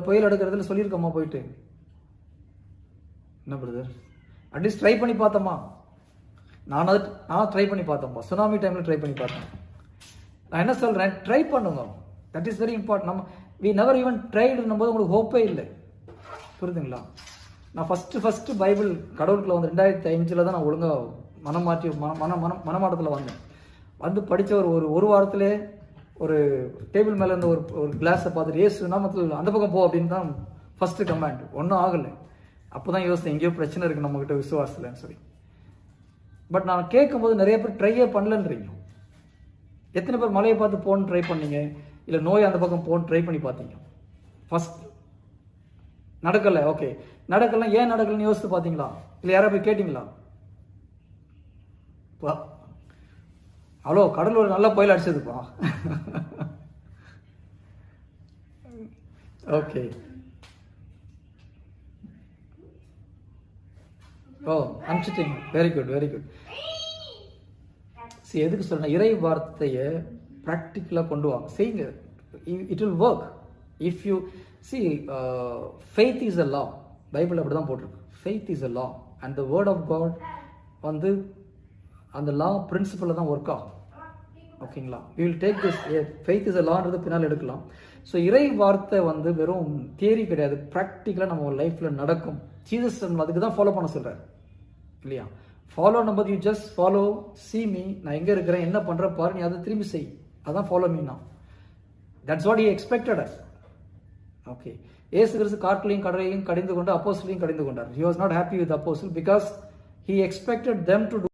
புயல் எடுக்கிறதுல சொல்லியிருக்கோமா போயிட்டு? என்ன பிரதர், அட்லீஸ்ட் ட்ரை பண்ணி பார்த்தோமா? நான் ட்ரை பண்ணி பார்த்தோம்ப்பா, சுனாமி டைமில் ட்ரை பண்ணி பார்த்தேன். நான் என்ன சொல்கிறேன், ட்ரை பண்ணுங்க. That is very important. நம்ம வி நெவர் ஈவன் ட்ரைடுன்னும் போது உங்களுக்கு ஹோப்பே இல்லை. புரியுதுங்களா? நான் ஃபஸ்ட்டு பைபிள் கடவுளுக்குள்ள வந்து 2005 தான் நான் ஒழுங்காக மனமாட்டத்தில் வந்தேன். வந்து படித்த ஒரு வாரத்திலே ஒரு டேபிள் மேலே இருந்த ஒரு கிளாஸை பார்த்துட்டு ஏசு நாமத்தில் அந்த பக்கம் போ அப்படின்னு தான் ஃபஸ்ட்டு கமாண்ட். ஒன்றும் ஆகலை. அப்போ தான் யோசித்தேன், எங்கேயோ பிரச்சனை இருக்குது நம்மக்கிட்ட விசுவாசத்துலன்னு சொல்லி. பட் நான் கேட்கும்போது நிறைய பேர் ட்ரையே பண்ணலன்றீங்க. எத்தனை பேர் மலையை பார்த்து போன்னு ட்ரை பண்ணீங்க, இல்லை நோய் அந்த பக்கம் போன்னு ட்ரை பண்ணி பார்த்தீங்க? ஃபஸ்ட் நடக்கலை. ஓகே, நடக்கலாம். ஏன் நடக்கலன்னு யோசித்து பார்த்தீங்களா? இல்லை யாராவது போய் கேட்டிங்களா? ஹலோ, கடல் ஒரு நல்ல புயல் அடிச்சதுப்பா. ஓகே, ஓ அனுப்பிச்சிட்டிங்க. Very good, very good. சரி, எதுக்கு சொல்றேன், இறை வார்த்தையை ப்ராக்டிக்கலாக கொண்டு வாங்க, செய்யுங்க. It will work if you see. Faith is a law. Bible அப்படி தான் போட்டிருக்கு. Faith is a law and the word of God வந்து அந்த லா பிரின்சிபலில் தான் ஒர்க் ஆகும். ஓகேங்களா? We will take this. Faith is a லான்றது பின்னால் எடுக்கலாம். ஸோ இறை வார்த்தை வந்து வெறும் தியரி கிடையாது, ப்ராக்டிக்கலாக நம்ம லைஃப்பில் நடக்கும். ஜீசஸ் அதுக்கு தான் ஃபாலோ பண்ண சொல்கிறார் இல்லையா? Follow number you just follow, C me, நான் எங்கே இருக்கிறேன், என்ன பண்ணுறேன் பாரு, நீ அதை திரும்பி செய். அதான் ஃபாலோ மீனா. That's what he expected us. Okay, ஏசு கிறிஸ்து காட்டிலையும் கடலையும் கடிந்து கொண்டு அப்போஸ்தலரையும் கடிந்து கொண்டார். He was not happy with அப்போஸ்தலர் because he expected them to